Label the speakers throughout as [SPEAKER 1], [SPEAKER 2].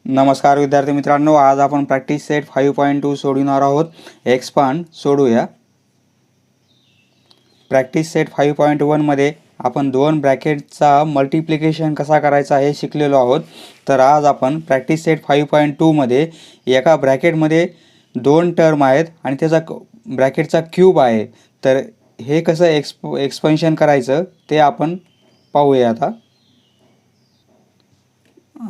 [SPEAKER 1] नमस्कार विद्यार्थी मित्रांनो, आज आपण प्रॅक्टिस सेट 5.2 सोडवणार आहोत. एक्सपांड सोडूया. प्रॅक्टिस सेट 5.1 मध्ये आपण दोन ब्रॅकेटचा मल्टिप्लिकेशन कसा करायचा हे शिकलेलो आहोत. तर आज आपण प्रॅक्टिस सेट 5.2 मध्ये एका ब्रॅकेटमध्ये दोन टर्म आहेत आणि त्याचा ब्रॅकेटचा क्यूब आहे. तर हे कसं एक्सपेन्शन करायचं ते आपण पाहूया. आता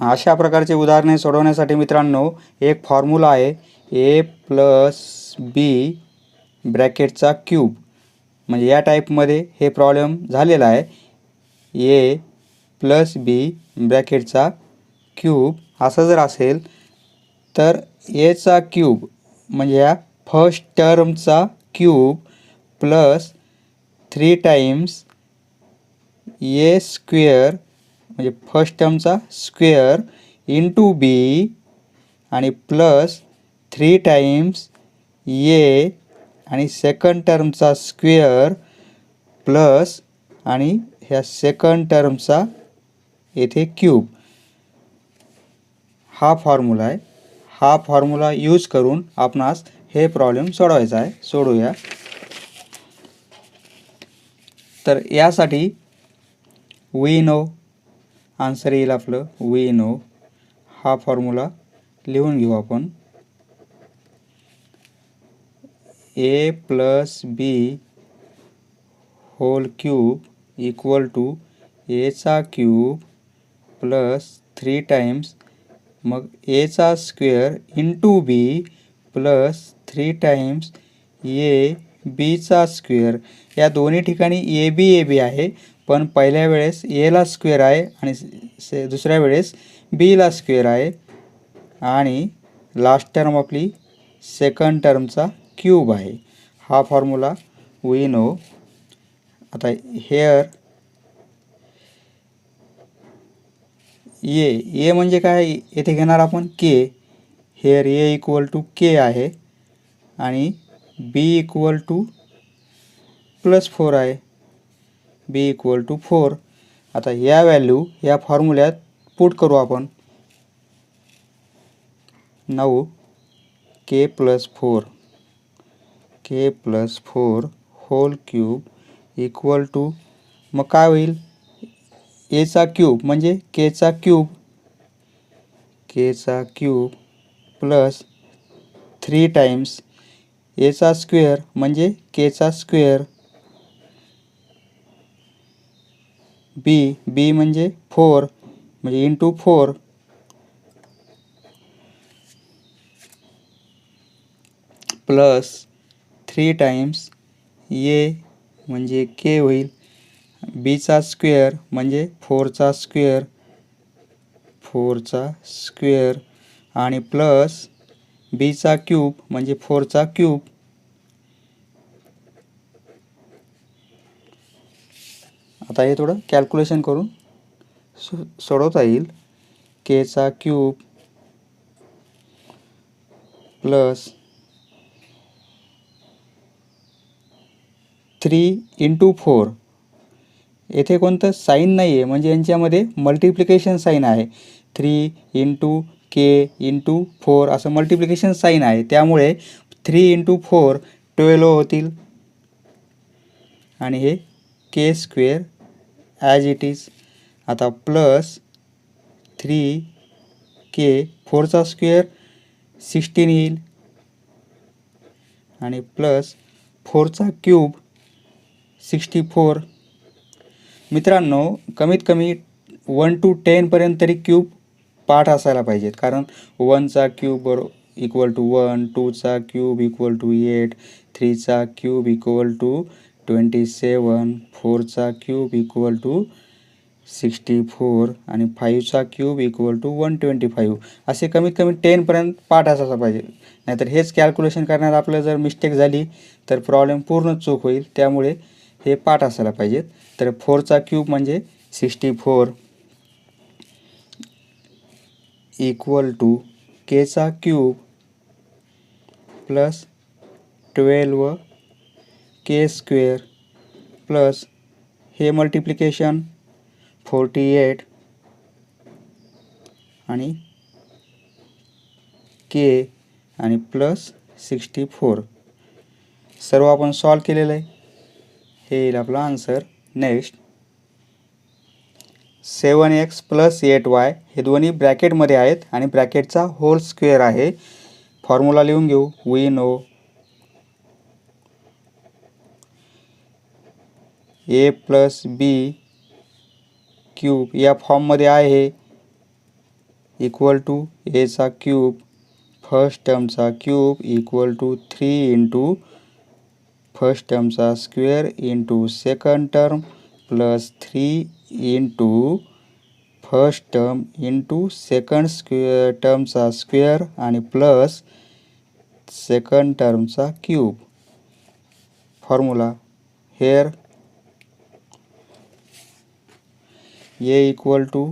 [SPEAKER 1] अशा प्रकारचे उदाहरणे सोडवण्यासाठी मित्रांनो एक फॉर्म्युला आहे, ए प्लस बी ब्रॅकेटचा क्यूब. म्हणजे या टाईपमध्ये हे प्रॉब्लेम झालेला आहे. ए प्लस बी ब्रॅकेटचा क्यूब असं जर असेल तर एचा क्यूब म्हणजे या फर्स्ट टर्मचा cube plus 3 times a square म्हणजे फर्स्ट टर्मचा स्क्वेअर इंटू बी आणि प्लस 3 टाइम्स ए आणि सेकंड टर्मचा स्क्वेअर प्लस आणि ह्या सेकंड टर्मचा येथे क्यूब. हा फॉर्म्युला आहे. हा फॉर्म्युला यूज करून आपणास हे प्रॉब्लेम सोडवायचा आहे. सोडूया. तर यासाठी वी नो आन्सर येईल आपलं. वी नो हा फॉर्म्युला लिहून घेऊ आपण. A plus B whole cube equal to एचा क्यूब प्लस 3 टाइम्स मग एचा square into B plus 3 times A बीचा स्क्वेअर. या दोन्ही ठिकाणी ए बी आहे, पण पहिल्या वेळेस एला स्क्वेअर आहे आणि दुसऱ्या वेळेस बीला स्क्वेअर आहे आणि लास्ट टर्म आपली सेकंड टर्मचा क्यूब आहे. हा फॉर्म्युला वी नो. आता हेअर ए म्हणजे काय येथे घेणार आपण के. हेअर ए इक्वल टू के आहे आणि बी इक्वल टू प्लस 4 आहे. बी इक्वल टू 4. आता या व्हॅल्यू या फॉर्म्युल्यात पुट करू आपण. 9 K plus 4 whole cube equal to मग काय होईल, एचा क्यूब म्हणजे केचा क्यूब प्लस 3 टाइम्स एचा स्क्वेअर म्हणजे केचा स्क्वेअर बी म्हणजे 4 म्हणजे इंटू 4 प्लस 3 टाइम्स ए म्हणजे के होईल. बीचा स्क्वेअर म्हणजे 4चा स्क्वेअर आणि प्लस बीचा क्यूब म्हणजे 4चा क्यूब. आता हे थोडं कॅल्क्युलेशन करून सोडवता येईल. केचा क्यूब प्लस 3 इंटू 4. येथे कोणतं साईन नाही आहे म्हणजे यांच्यामध्ये मल्टिप्लिकेशन साईन आहे. 3 इंटू के इंटू 4 असं मल्टिप्लिकेशन साईन आहे. त्यामुळे 3 इंटू 4 12 होतील आणि हे के स्क्वेअर ॲज इट इज. आता प्लस 3 के 4चा स्क्वेअर 16 येईल आणि प्लस 4चा क्यूब 64. मित्रांनो कमीत कमी 1 to 10 पर्यंत तरी क्यूब पाठ असायला पाहिजेत. कारण 1चा क्यूब इक्वल टू 1, 2चा क्यूब इक्वल टू 8, 3चा क्यूब इक्वल टू 27, 4चा क्यूब इक्वल टू 64 आणि 5चा क्यूब इक्वल टू 125. असे कमीत कमी 10 पर्यंत पाठ असायला पाहिजे. नाहीतर हेच कॅल्क्युलेशन करण्यात आपलं जर मिस्टेक झाली तर प्रॉब्लेम पूर्ण चूक होईल. त्यामुळे हे पाठ असायला पाहिजेत. तर 4चा क्यूब म्हणजे 64 इक्वल टू केचा cube plus 12 K square plus हे मल्टिप्लिकेशन 48 आणि के आणि प्लस 64 सर्व आपण सॉल्व केलेलं आहे. हे येईल आपला answer. Next 7x plus 8y हे दोन्ही ब्रॅकेटमध्ये आहेत आणि ब्रॅकेटचा होल स्क्वेअर आहे. फॉर्म्युला लिहून घेऊ. We know A plus B cube या फॉर्ममध्ये आहे इक्वल टू एचा क्यूब फर्स्ट टर्मचा cube equal to 3 into first टर्मचा square into second term plus 3 into first term into second टर्मचा स्क्वेअर आणि प्लस सेकंड टर्मचा cube. Formula here A equal to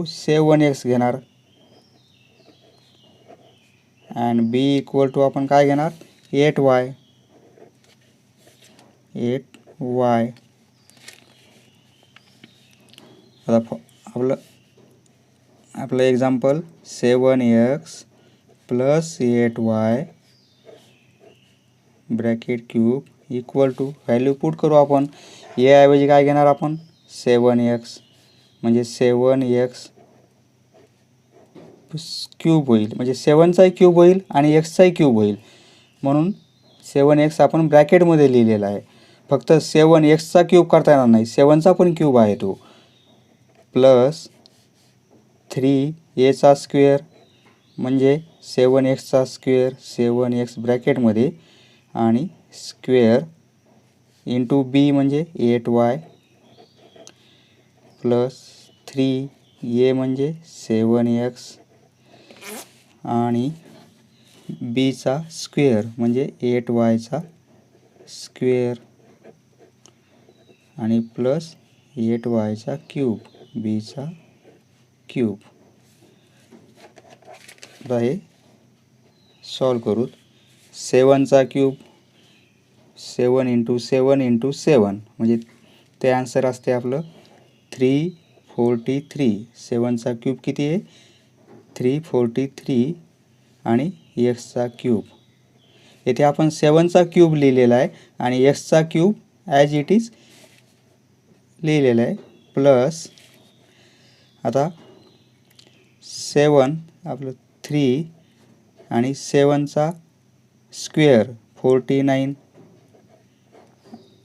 [SPEAKER 1] 7x घेणार आणि बी इक्वल टू आपण काय घेणार 8y. आता आपलं example 7x plus 8y bracket cube equal to value put करू आपण. ए ऐवजी काय घेणार आपण 7x म्हणजे 7x क्यूब होईल म्हणजे 7चाही क्यूब होईल आणि एक्सचाही क्यूब होईल म्हणून 7x आपण ब्रॅकेटमध्ये लिहिलेला आहे. फक्त 7xचा क्यूब करता येणार नाही 7चा पण क्यूब आहे तो प्लस 3 एचा स्क्वेअर म्हणजे 7xचा स्क्वेअर 7x ब्रॅकेटमध्ये आणि स्क्वेअर इंटू बी म्हणजे 8y प्लस 3 ए म्हणजे 7x आणि बीचा स्क्वेअर म्हणजे 8yचा स्क्वेअर आणि प्लस 8yचा क्यूब बीचा क्यूब. आता हे सॉल्व करू. 7चा क्यूब 7 इंटू 7 इंटू 7 म्हणजे ते आन्सर असते आपलं 343. 7चा क्यूब किती आहे 343 आणि एक्सचा क्यूब. येथे आपण 7चा क्यूब लिहिलेला आहे आणि एक्सचा क्यूब ॲज इट इज लिहिलेला आहे प्लस आता 7 आपलं 3 आणि 7चा स्क्वेअर 49.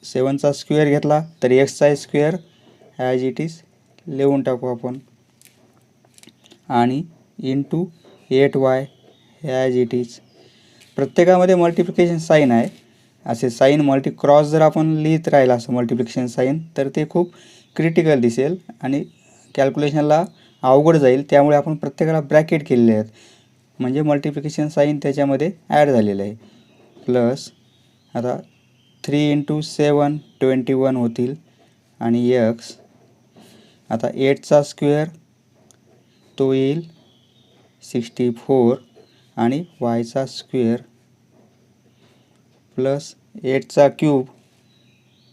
[SPEAKER 1] 7चा स्क्वेअर घेतला तर एक्सचा स्क्वेअर ॲज इट इज लिहून टाकू आपण आणि into 8y as it is. प्रत्येकामध्ये मल्टिप्लिकेशन साईन आहे. असे साईन क्रॉस जर आपण लिहित राहिला असं मल्टिप्लिकेशन साईन तर ते खूप क्रिटिकल दिसेल आणि कॅल्क्युलेशनला अवघड जाईल. त्यामुळे आपण प्रत्येकाला ब्रॅकेट केलेले आहेत म्हणजे मल्टिप्लिकेशन साईन त्याच्यामध्ये ॲड झालेलं आहे. प्लस आता 3 इंटू 7 21 होतील आणि एक्स आता 8चा स्क्वेअर तो येईल 64 आणि वायचा स्क्वेअर प्लस 8चा क्यूब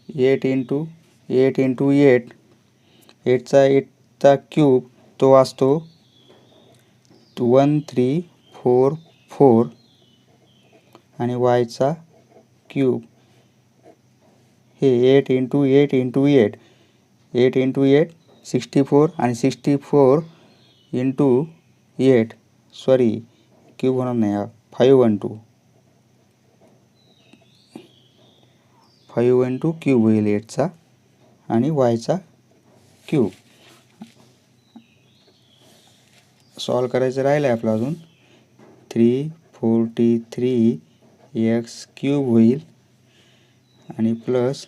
[SPEAKER 1] 8 इंटू 8 इंटू 8 8चा क्यूब तो असतो 1344 आणि वायचा क्यूब हे 8 इंटू 8 इंटू 8 8 इंटू 8 64 आणि 64 इंटू 8 सॉरी क्यूब होणार नाही 5 इंटू क्यूब होईल 8चा आणि वायचा क्यूब. सॉल्व करायचं राहिलं आहे आपलं अजून 343 एक्स क्यूब होईल आणि प्लस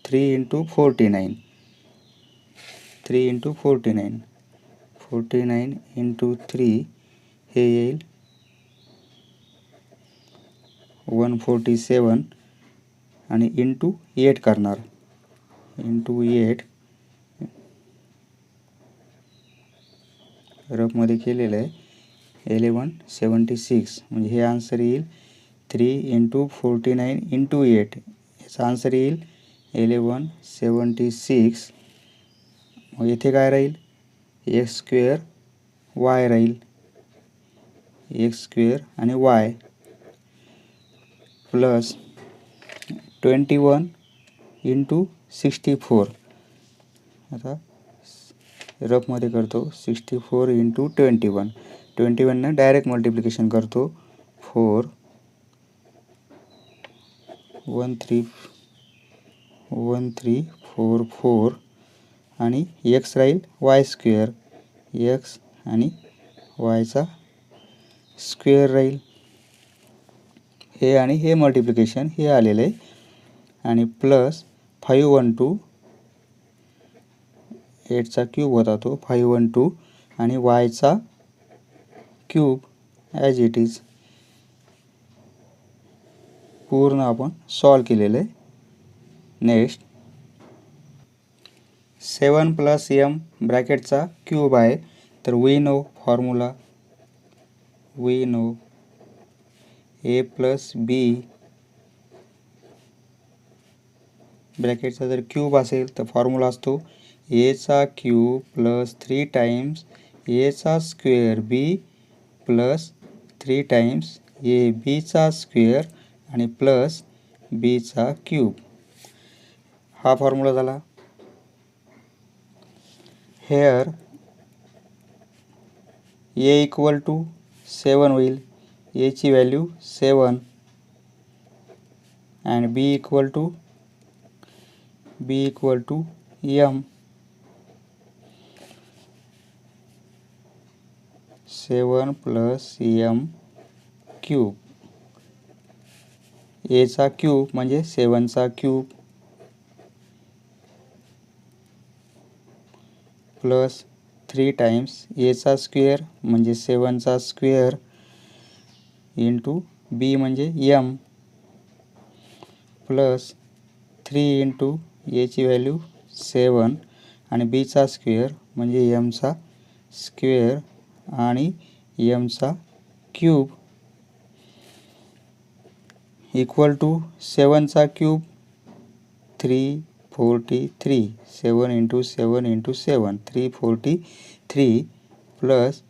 [SPEAKER 1] 3 इंटू 49 3 इंटू 49 49 इंटू 3 हे येईल 147 आणि इंटू 8 करणार इंटू 8 रफमध्ये केलेलं आहे 1176 म्हणजे हे आन्सर येईल 3 इंटू 49 इंटू 8 याचा आन्सर येईल 1176. मग इथे काय राहील एक्स स्क्वेअर वाय राहील एक्स स्क्वेअर आणि वाय प्लस 21 इंटू 64. आता रफमध्ये करतो 64 इंटू 21. 21 डायरेक्ट मल्टिप्लिकेशन करतो 4 1344 आणि एक्स राहील वाय स्क्वेअर एक्स आणि वायचा स्क्वेअर राहील. हे आणि हे मल्टिप्लिकेशन हे आलेलं आहे आणि प्लस 512 8चा क्यूब होता तो 512 आणि वायचा क्यूब ॲज इट इज पूर्ण आपण सॉल्व केलेलं आहे. नेक्स्ट 7 प्लस एम ब्रॅकेटचा क्यूब आहे तर we know formula we know A plus B ब्रॅकेटचा जर क्यूब असेल तर फॉर्म्युला असतो एचा क्यूब प्लस 3 टाइम्स एचा square B plus 3 times A बीचा स्क्वेअर आणि प्लस बीचा क्यूब. हा फॉर्म्युला झाला. हेअर ए इक्वल टू 7 होईल एची value 7 and B equal to M 7 plus M cube. एचा क्यूब म्हणजे 7चा क्यूब प्लस 3 टाइम्स एचा स्क्वेअर म्हणजे 7चा स्क्वेअर इंटू बी म्हणजे एम प्लस 3 इंटू एची व्हॅल्यू 7 आणि बीचा स्क्वेअर म्हणजे एमचा स्क्वेअर आणि एमचा क्यूब इक्वल टू 7चा क्यूब 343 7 इंटू 7 इंटू 7 343 प्लस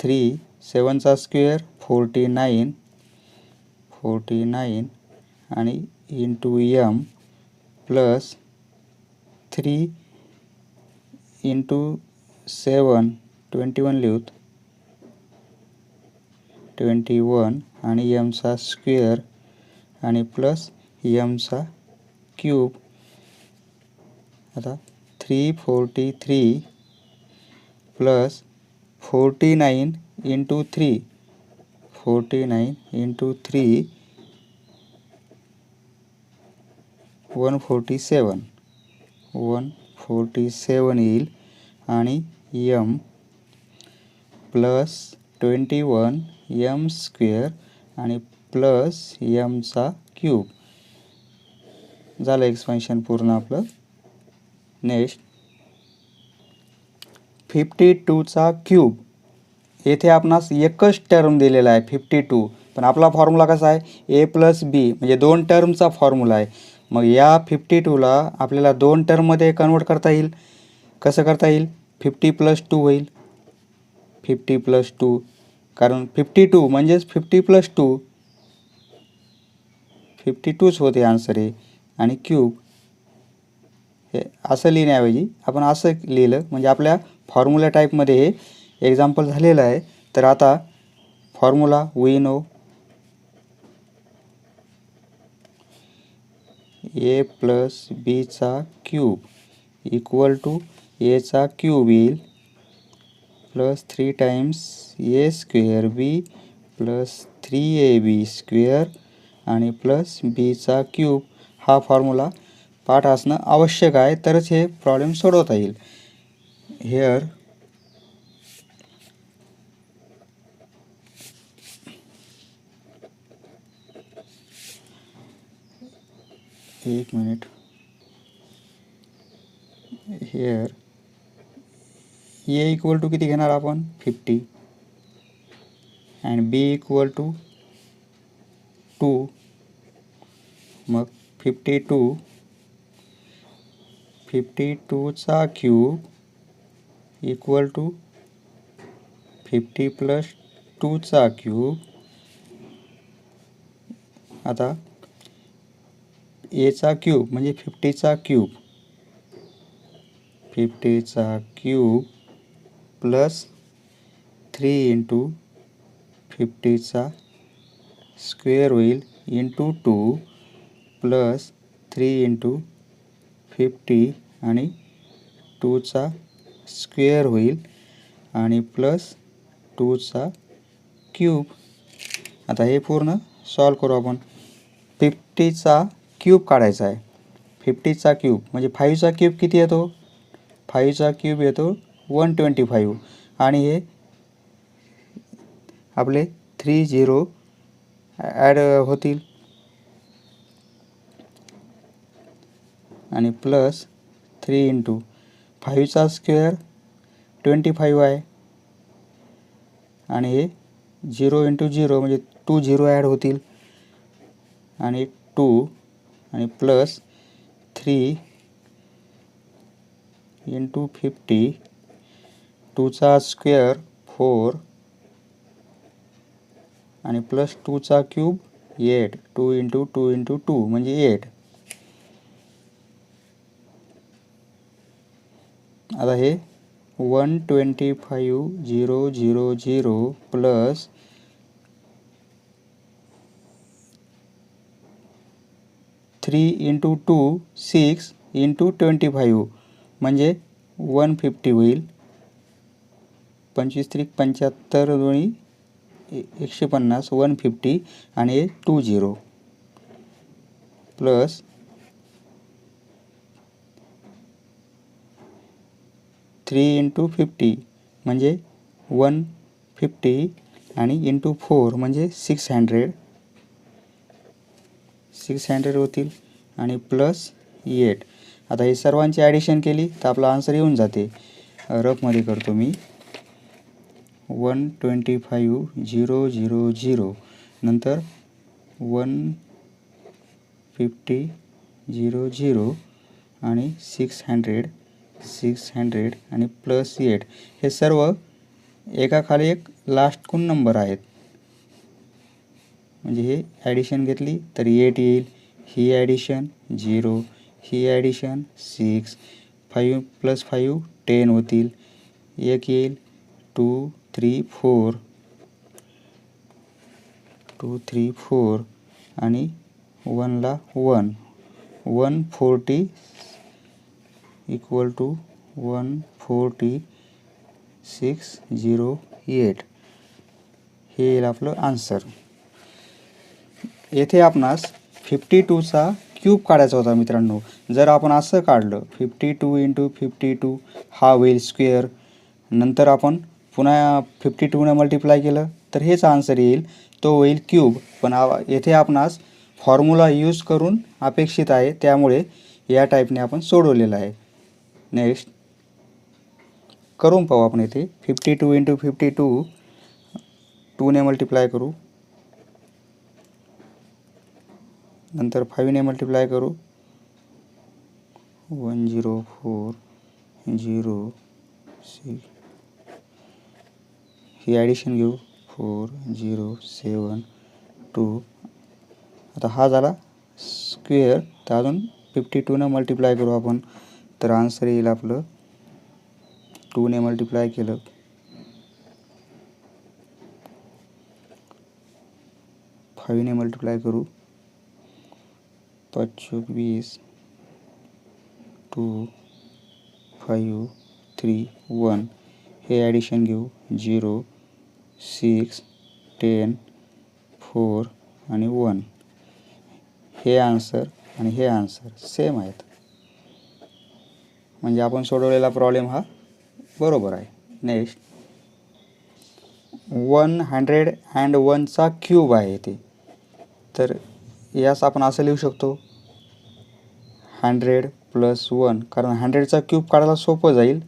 [SPEAKER 1] 3 7चा स्क्वेअर 49 आणि इंटू एम प्लस 3 इंटू 7 21 लिहूत 21 आणि एमचा स्क्वेअर आणि प्लस एमचा क्यूब. आता 343 प्लस 49 इंटू 3 147 येईल आणि एम प्लस 21 एम स्क्वेअर आणि प्लस एमचा क्यूब. झालं एक्सपेन्शन पूर्ण आपलं. नेक्स्ट 52चा क्यूब. येथे आपणास एकच टर्म दिलेला आहे 52 पण आपला फॉर्म्युला कसा आहे ए प्लस बी म्हणजे 2 टर्मचा फॉर्म्युला आहे. मग या 52ला आपल्याला 2 टर्ममध्ये कन्वर्ट करता येईल. कसं करता येईल 50 प्लस 2 होईल 50 प्लस 2 कारण 52 म्हणजेच 50 प्लस 2 52च होते आन्सर आहे आणि क्यूब हे असं लिहिण्याऐवजी आपण असं लिहिलं म्हणजे आपल्या फॉर्म्युला टाईपमध्ये हे एक्झाम्पल झालेलं आहे. तर आता formula we know A plus बीचा क्यूब इक्वल टू एचा क्यूब येईल plus 3 times a square B plus 3ab square आणि प्लस बीचा क्यूब. हा फॉर्म्युला पाठ असणं आवश्यक आहे तरच हे प्रॉब्लेम सोडवता येईल. हेअर एक minute here A equal to किती घेणार आपण 50 अँड बी इक्वल टू 2 मग 52चा क्यूब इक्वल टू 50 प्लस 2चा क्यूब. आता एचा क्यूब म्हणजे 50चा क्यूब, 50चा क्यूब प्लस 3 इंटू 50चा स्क्वेअर होईल इंटू 2 प्लस 3 इंटू 50 आणि 2चा स्क्वेअर होईल आणि प्लस 2चा क्यूब. आता हे पूर्ण सॉल्व करू आपण. 50चा क्यूब काढायचा आहे. 50चा क्यूब म्हणजे 5चा क्यूब किती येतो? 5चा क्यूब येतो 125 आणि हे आपले 3 झिरो ॲड होतील आणि प्लस 3 इंटू 5चा स्क्वेअर 25 आहे आणि हे 0 इंटू 0 म्हणजे 2 झिरो ॲड होतील आणि 2 आणि प्लस 3 इंटू 50, 2चा स्क्वेअर 4 आणि प्लस 2चा क्यूब 8, 2 इंटू 2 इंटू 2 म्हणजे 8. आता हे 125,000 प्लस 3 इंटू 2 6 इंटू 25 म्हणजे 150 होईल. 25 त्रिक 75 दोन्ही 150 150 आणि 2 झिरो प्लस 3 इंटू 50 म्हणजे 150 आणि इंटू 4 म्हणजे 600 होतील आणि प्लस 8. आता हे सर्वांची ॲडिशन केली तर आपला आन्सर येऊन जाते. रफमध्ये करतो मी. 125,000 नंतर 150,000 आणि 600 आणि प्लस 8 हे सर्व एकाखाली एक लास्टकून नंबर आहेत. म्हणजे हे ॲडिशन घेतली तर 8 येईल, ही ॲडिशन 0, ही ॲडिशन 6, 5 प्लस 5 10 होतील, एक येईल 2 3 4 आणि 1ला 1 140 इक्वल टू 14608 हे येईल आपलं आन्सर. येथे आपणास 52चा क्यूब काढायचा होता मित्रांनो. जर आपण असं काढलं 52 इंटू 52 हा होईल स्क्वेअर, नंतर आपण पुन्हा 52ने मल्टिप्लाय केलं तर हेच आन्सर येईल, तो होईल क्यूब. पण येथे आपणास फॉर्म्युला यूज करून अपेक्षित आहे, त्यामुळे या टाईपने आपण सोडवलेलं आहे. नेक्स्ट करून पाहू आपण. येथे 52 इंटू 52 2ने मल्टिप्लाय करू, नंतर 5ने मल्टिप्लाय करू, 10406 ही ॲडिशन घेऊ 4072. आता हा झाला स्क्वेअर, तर अजून 52ने मल्टिप्लाय करू आपण, तर आन्सर येईल आपलं 2ने मल्टिप्लाय केलं 5ने मल्टिप्लाय करू 520 2 5 3 1 हे ॲडिशन घेऊ 0 6 10 4 आणि 1 हे आन्सर आणि हे आन्सर सेम आहेत. म्हणजे आपण सोडवलेला प्रॉब्लेम हा बरोबर आहे. नेक्स्ट 101चा क्यूब आहे ते, तर यास आपण असं लिहू शकतो 100 प्लस 1, कारण 100चा क्यूब काढायला सोपं जाईल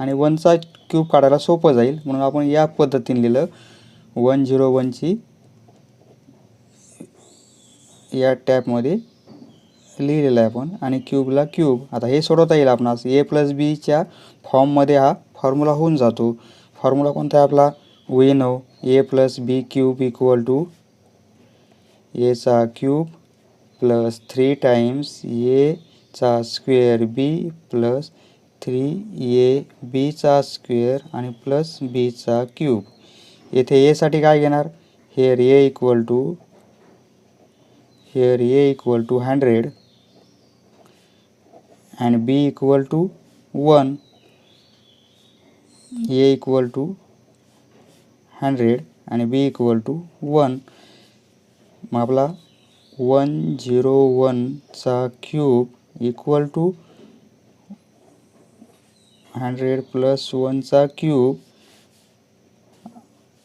[SPEAKER 1] आणि 1चा क्यूब काढायला सोपं जाईल, म्हणून आपण या पद्धतीने लिहिलं. 101ची या टॅपमध्ये लिहिलेलं आहे आपण आणि क्यूबला क्यूब. आता हे सोडवता येईल आपणास. ए प्लस बीच्या फॉर्ममध्ये हा फॉर्म्युला होऊन जातो. फॉर्म्युला कोणता आहे आपला? We know A plus B cube equal to एचा क्यूब प्लस 3 टाइम्स एचा स्क्वेअर बी प्लस 3 बीचा स्क्वेअर आणि प्लस बीचा क्यूब. येथे एसाठी काय घेणार, here A equal to 100 and b equal to 1. a equal to 100 and b equal to 1. मग आपला 101 चा क्यूब इक्वल टू 100 प्लस 1 चा क्यूब,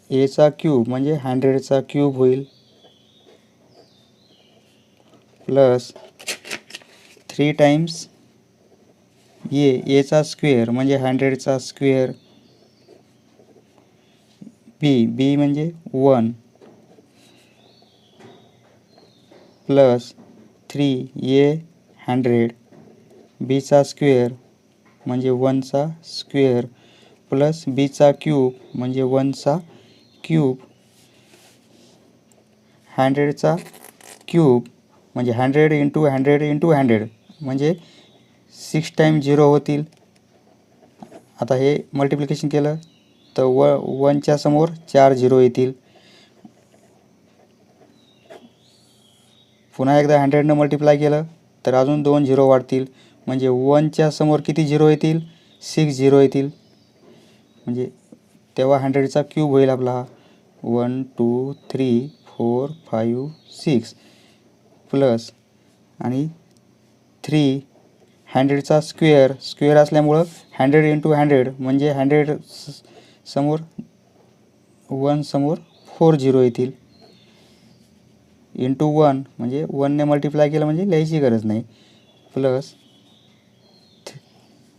[SPEAKER 1] ए चा क्यूब म्हणजे 100 चा क्यूब होईल प्लस 3 टाइम्स एचा स्क्वेअर म्हणजे 100 चा स्क्वेअर, बी म्हणजे 1 प्लस 3 100 बीचा स्क्वेअर म्हणजे 1 चा स्क्वेअर प्लस बीचा क्यूब म्हणजे 1 चा क्यूब. 100 चा क्यूब म्हणजे 100 इंटू 100 इंटू 100 म्हणजे 6 टाइम 0 होतील. आता हे मल्टिप्लिकेशन केलं तर 1च्या समोर 4 0 येतील. पुन्हा एकदा 100 मल्टिप्लाय केलं तर अजून 2 0 वाढतील म्हणजे 1च्या समोर किती 0 येतील, 6 0 येतील. म्हणजे तेव्हा 100चा क्यूब होईल आपला 1 2 3 4 5 6 प्लस आणि 3 100चा स्क्वेअर असल्यामुळं 100 इंटू 100 म्हणजे 100 समोर 1 समोर 4 0 येतील इंटू 1 म्हणजे 1ने मल्टिप्लाय केलं म्हणजे लिहायची गरज नाही प्लस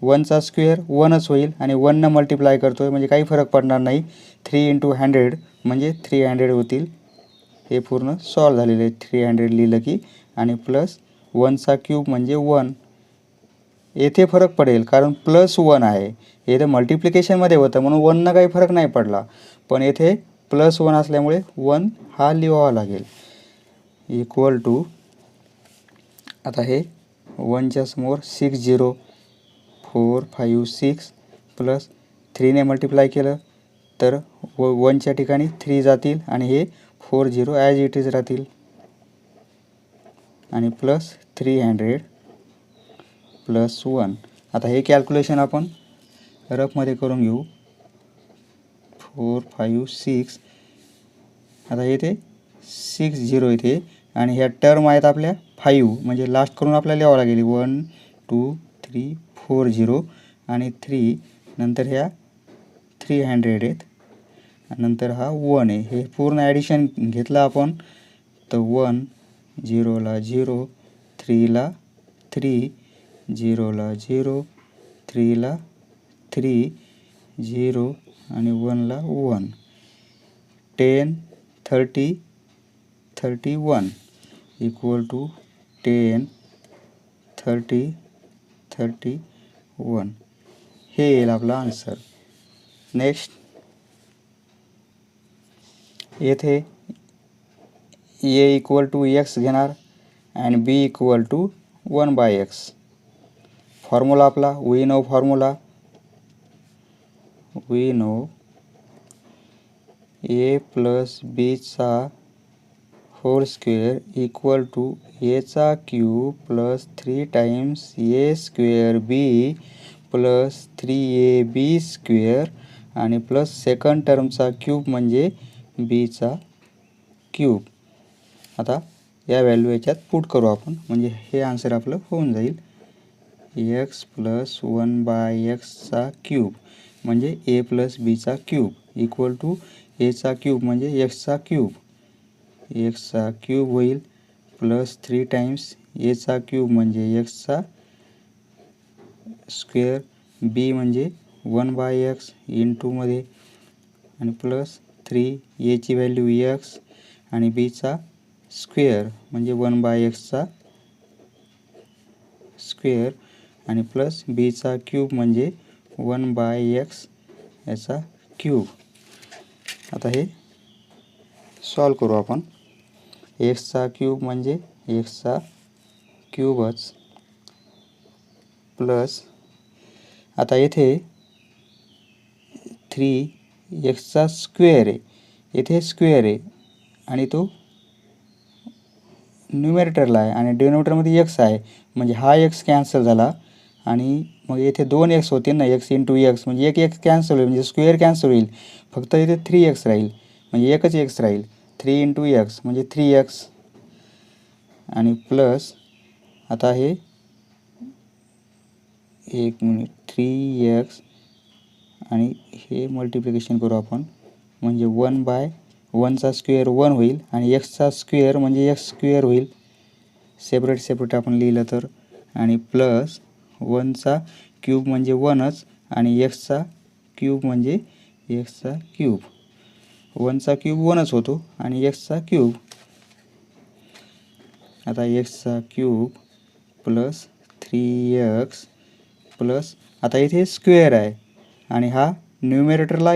[SPEAKER 1] 1चा स्क्वेअर 1च होईल आणि 1ने मल्टिप्लाय करतो आहे म्हणजे काही फरक पडणार नाही. 3 इंटू 100 म्हणजे 300 होतील. हे पूर्ण सॉल्व झालेले आहे 300 लिहिलं की. आणि प्लस 1चा क्यूब म्हणजे 1. येथे फरक पडेल कारण प्लस 1 आहे. येथे मल्टिप्लिकेशनमध्ये होतं म्हणून 1नं काही फरक नाही पडला, पण येथे प्लस 1 असल्यामुळे 1 हा लिहावा लागेल इक्वल टू. आता हे 1च्या समोर 6 0 4 5 6 प्लस 3ने मल्टिप्लाय केलं तर 1च्या ठिकाणी 3 जातील आणि हे 4 0 ॲज इट इज राहतील आणि प्लस 300 प्लस 1. आता हे कॅल्क्युलेशन आपण रफमध्ये करून घेऊ. 4 5 6. आता येथे 6 0 येते आणि ह्या टर्म आहेत आपल्या 5 म्हणजे लास्ट करून आपल्याला लिहावं लागेल 1 2 3 4 0 आणि 3 नंतर ह्या 300 आहेत नंतर हा 1 आहे. हे पूर्ण ॲडिशन घेतलं आपण तर 1 0ला 0 3ला 3 0ला 0 3ला 3 0 आणि 1ला 1 10 30 31 इक्वल टू 10 30 31. हे येईल आपला आन्सर. नेक्स्ट येथे ए इक्वल टू एक्स घेणार आणि बी इक्वल टू 1/x. फॉर्म्युला आपला वी नो ए प्लस बीचा होल स्क्वेअर इक्वल टू एचा cube plus 3 times a square B plus 3ab square आणि प्लस सेकंड टर्मचा क्यूब म्हणजे बीचा क्यूब. आता या व्हॅल्यू याच्यात पुट करू आपण म्हणजे हे आन्सर आपलं होऊन जाईल. एक्स प्लस 1/xचा क्यूब म्हणजे ए प्लस बीचा क्यूब इक्वल टू एचा क्यूब म्हणजे एक्सचा क्यूब होईल प्लस 3 टाइम्स एचा क्यूब म्हणजे एक्सचा स्क्वेअर बी म्हणजे 1/x इंटूमध्ये आणि प्लस 3 एची व्हॅल्यू एक्स आणि बीचा स्क्वेअर म्हणजे 1/xचा स्क्वेअर आणि प्लस बीचा क्यूब म्हणजे 1/x याचा क्यूब. आता हे सॉल्व करू आपण. एक्सचा क्यूब म्हणजे एक्सचा क्यूबच प्लस आता येथे 3x स्क्वेअर आहे, येथे स्क्वेअर आहे आणि तो न्यूमरेटरला आहे आणि डिनोमिनेटरमध्ये x आहे, म्हणजे हा x कॅन्सल झाला आणि मग येथे 2x होतील ना, x इंटू एक्स म्हणजे एक x कॅन्सल होईल, म्हणजे स्क्वेअर कॅन्सल होईल, फक्त इथे 3x राहील, म्हणजे एकच x राहील. 3 इंटू एक्स म्हणजे 3x आणि प्लस आता हे 3x आणि हे मल्टिप्लिकेशन करू आपण, म्हणजे 1/1चा स्क्वेअर 1 होईल आणि एक्सचा स्क्वेअर म्हणजे x स्क्वेअर होईल, सेपरेट आपण लिहिलं तर, आणि प्लस 1चा क्यूब म्हणजे 1च आणि एक्सचा क्यूब म्हणजे एक्सचा क्यूब. 1चा क्यूब 1च होतो आणि एक्सचा क्यूब. आता एक्सचा क्यूब प्लस 3x प्लस आता इथे स्क्वेअर आहे आणि हा न्यूमरेटरला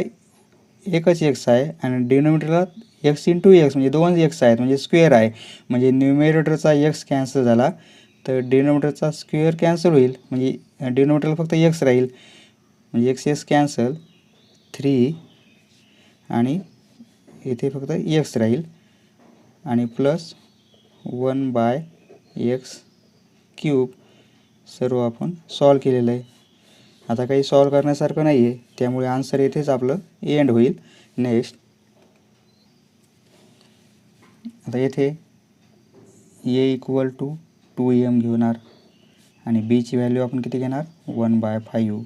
[SPEAKER 1] एकच x आहे आणि डिनोमिनेटरला x इंटू एक्स म्हणजे 2x आहेत, म्हणजे स्क्वेअर आहे, म्हणजे न्यूमरेटरचा x कॅन्सल झाला तर डिनोमिनेटरचा स्क्वेअर कॅन्सल होईल, म्हणजे डिनोमिनेटरला फक्त x राहील, म्हणजे x कॅन्सल 3 आणि इथे फक्त x राहील आणि प्लस 1/x क्यूब. सर्व आपण सॉल्व केलेलं आहे. आता काही सॉल्व करण्यासारखं नाही आहे, त्यामुळे आन्सर येथेच आपलं एंड होईल. नेक्स्ट आता येथे a इक्वल टू 2m घेणार आणि बीची व्हॅल्यू आपण किती घेणार 1/5.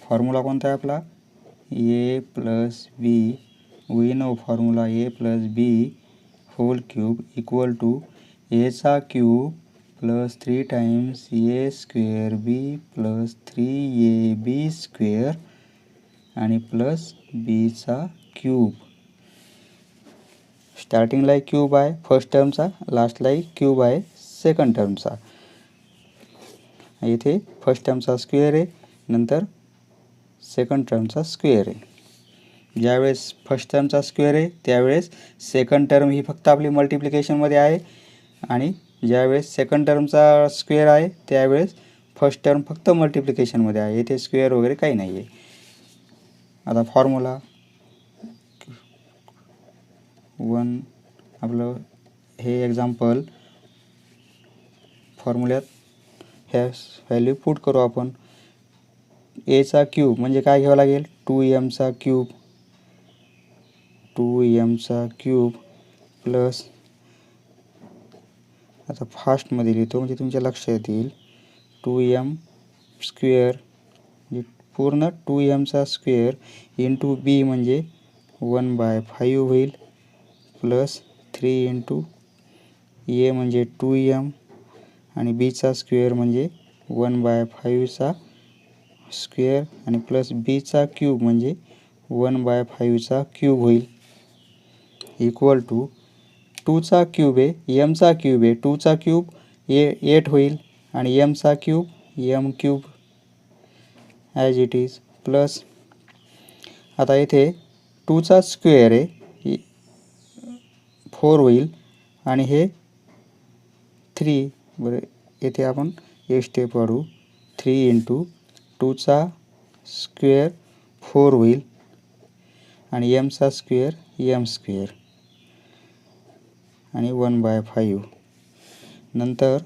[SPEAKER 1] फॉर्म्युला कोणता आहे आपला a plus b. We know formula a plus B whole cube equal to एचा cube plus 3 times a square B plus 3ab square आणि प्लस बीचा क्यूब. स्टार्टिंगला एक क्यूब आहे फर्स्ट टर्मचा, लास्टला एक क्यूब आहे सेकंड टर्मचा. इथे फर्स्ट टर्मचा स्क्वेअर आहे, नंतर सेकंड टर्मचा स्क्वेअर आहे. ज्यावेळेस फर्स्ट टर्मचा स्क्वेअर आहे त्यावेळेस सेकंड टर्म ही फक्त आपली मल्टिप्लिकेशनमध्ये आहे आणि ज्यावेळेस सेकंड टर्मचा स्क्वेअर आहे त्यावेळेस फर्स्ट टर्म फक्त मल्टिप्लिकेशनमध्ये आहे, इथे स्क्वेअर वगैरे काही नाही आहे. आता फॉर्म्युला आपलं हे एक्झाम्पल फॉर्म्युल्यात ह्या व्हॅल्यू पुट करू आपण. एचा क्यूब म्हणजे काय घ्यावं लागेल 2mचा क्यूब, 2mचा क्यूब प्लस आता फास्टमध्ये लिहितो म्हणजे तुमच्या लक्षात येईल 2m स्क्वेअर म्हणजे पूर्ण 2mचा स्क्वेअर इंटू बी म्हणजे 1/5 होईल प्लस 3 इंटू ए म्हणजे 2m आणि बीचा स्क्वेअर म्हणजे 1/5चा स्क्वेअर आणि प्लस बीचा क्यूब म्हणजे 1/5चा क्यूब होईल इक्वल टू 2चा क्यूब आहे एमचा क्यूब आहे, 2चा क्यूब 8 होईल आणि एमचा cube M cube as it is plus आता इथे 2चा स्क्वेअर आहे 4 होईल आणि हे 3 बरं येथे आपण एक स्टेप वाढू 3 इंटू 2चा स्क्वेअर 4 होईल आणि एमचा स्क्वेअर एम स्क्वेअर आणि 1/5 नंतर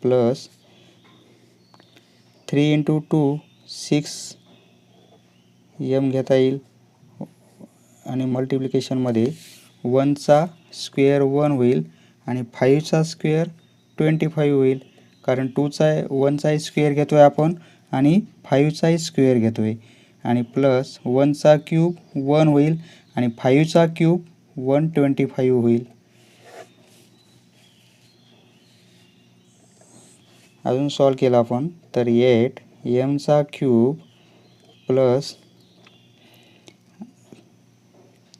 [SPEAKER 1] प्लस 3 इंटू 2 6 एम घेता येईल आणि मल्टिप्लिकेशनमध्ये 1चा स्क्वेअर 1 होईल आणि 5चा स्क्वेअर 25 होईल, कारण 1चा स्क्वेअर घेतो आहे आपण आणि 5चा स्क्वेअर घेतो आहे आणि प्लस 1चा क्यूब 1 होईल आणि 5चा क्यूब 125 होईल. अजून सॉल्व केला आपण तर 8 एमचा क्यूब प्लस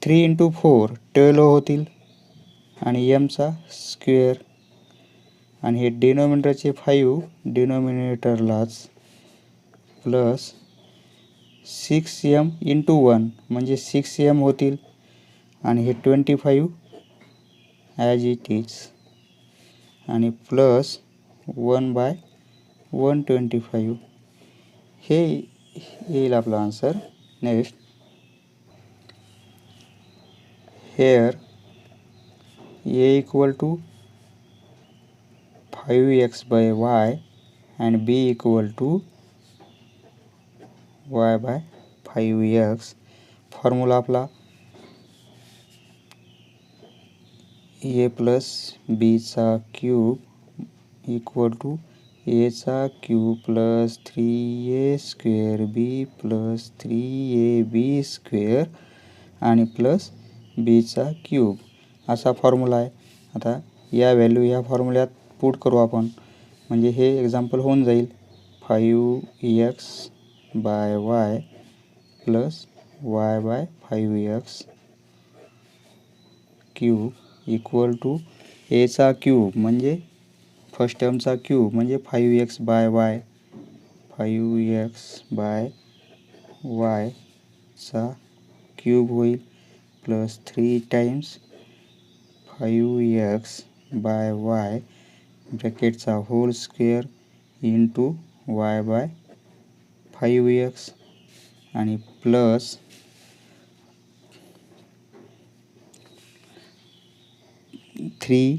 [SPEAKER 1] 3 इंटू 4 12 होतील आणि एमचा स्क्वेअर आणि हे डिनोमिनेटरचे 5 डिनोमिनेटरलाच प्लस 6m इंटू 1 म्हणजे 6m होतील आणि हे 25 ॲज इट इज आणि प्लस 1/125 हे येईल आपला answer. Next, here a equal to 5x/y and b equal to y/5x. Formula आपला a प्लस बीचा क्यूब इक्वल टू एचा cube plus 3a² b plus 3ab square आणि प्लस बीचा क्यूब असा फॉर्म्युला आहे. आता या व्हॅल्यू या फॉर्म्युल्यात पुट करू आपण, म्हणजे हे एक्झाम्पल होऊन जाईल. 5x/y plus y/5x cube equal to एचा क्यूब म्हणजे फर्स्ट टर्मचा क्यूब म्हणजे 5x/y, 5x/y चा क्यूब होईल प्लस 3 टाइम्स 5x/y ब्रॅकेटचा होल स्क्वेअर इंटू y/5x आणि प्लस 3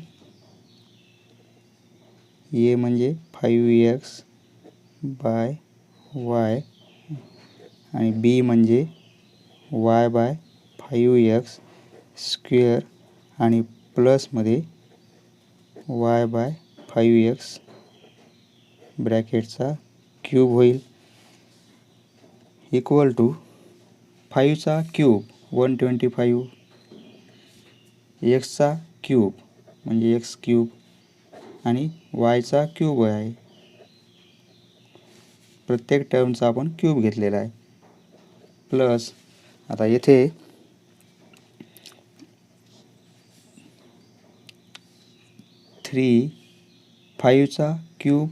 [SPEAKER 1] ए म्हणजे 5x/y आणि बी म्हणजे y/5x स्क्वेअर आणि प्लसमध्ये y/5x ब्रॅकेटचा क्यूब होईल इक्वल टू 5चा क्यूब 125, एक्सचा क्यूब म्हणजे एक्स क्यूब आणि वायचा क्यूब आहे. प्रत्येक टर्मचा आपण क्यूब घेतलेला आहे. प्लस आता येथे 5चा क्यूब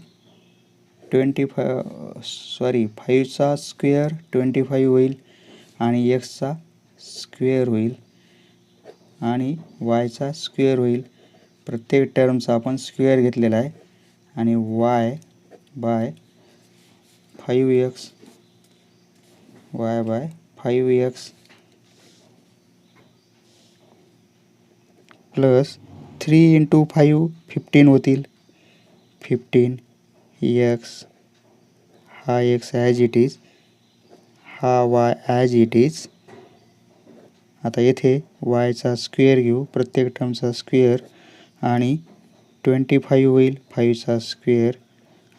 [SPEAKER 1] 5चा स्क्वेअर 25 होईल आणि एक्सचा स्क्वेअर होईल आणि वायचा स्क्वेअर होईल. प्रत्येक टर्मचा आपण स्क्वेअर घेतलेला आहे आणि y/5x प्लस 3 × 5 15 होतील. 15 x हा x ॲज इट इज, हा y ॲज इट इज. आता येथे वायचा स्क्वेअर घेऊ, प्रत्येक टर्मचा स्क्वेअर आणि 25 होईल 5चा स्क्वेअर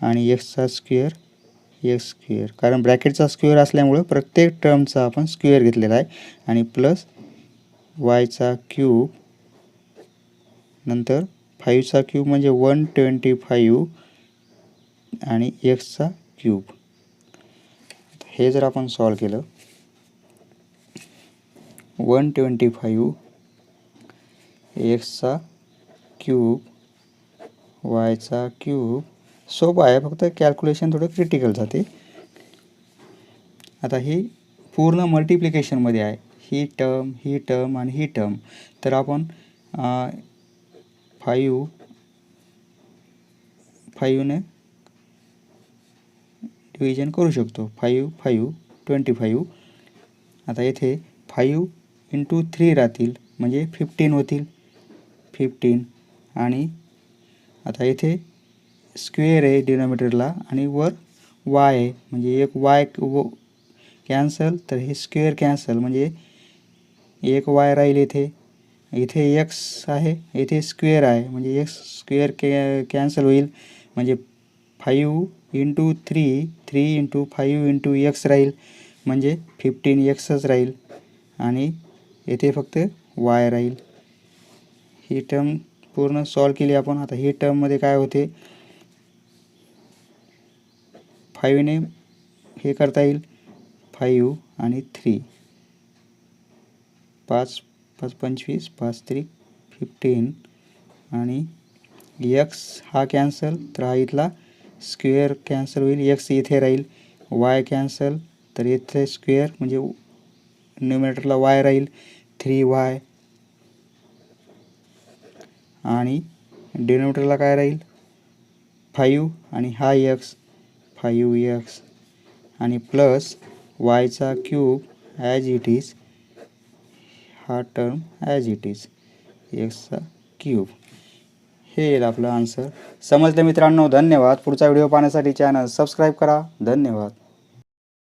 [SPEAKER 1] आणि एक्सचा स्क्वेअर एक्स स्क्वेअर, कारण ब्रॅकेटचा स्क्वेअर असल्यामुळं प्रत्येक टर्मचा आपण स्क्वेअर घेतलेला आहे आणि प्लस वायचा क्यूब नंतर 5चा क्यूब म्हणजे 125 आणि एक्सचा क्यूब. हे जर आपण सॉल्व केलं 125 एक्सचा क्यूब वायचा क्यूब सोपं आहे, फक्त कॅल्क्युलेशन थोडं क्रिटिकल जाते. आता ही पूर्ण मल्टिप्लिकेशनमध्ये आहे, ही टर्म आणि ही टर्म. तर आपण 5ने डिव्हिजन करू शकतो. 5 25. आता येथे 5 × 3 राहतील म्हणजे 15 होतील. 15 आणि आता येथे स्क्वेअर आहे डिनॉमिनेटरला आणि वर y आहे म्हणजे एक y कॅन्सल, तर हे स्क्वेअर कॅन्सल म्हणजे एक y राहील. इथे x आहे, इथे स्क्वेअर आहे म्हणजे x स्क्वेअर कॅन्सल होईल म्हणजे 5 × 3 3 × 5 × x राहील म्हणजे 15xच राहील आणि येथे फक्त y राहील. ही टर्म पूर्ण सॉल्व केली आपण. आता ही टर्ममध्ये काय होते, 5ने हे करता येईल 5 आणि 3 5 5 25 5 3 15 आणि x हा कॅन्सल, तर हा इथला स्क्वेअर कॅन्सल होईल, x इथे राहील. y कॅन्सल, तर इथे स्क्वेअर म्हणजे न्यूमरेटरला y राहील 3y आणि डिनोमिनेटरला काय राहील 5 आणि हा x 5x आणि प्लस वायचा क्यूब ॲज इट इज, हा टर्म ॲज इट इज एक्सचा क्यूब. हे येईल आपलं आन्सर. समजलं मित्रांनो? धन्यवाद. पुढचा व्हिडिओ पाहण्यासाठी चॅनल सबस्क्राईब करा. धन्यवाद.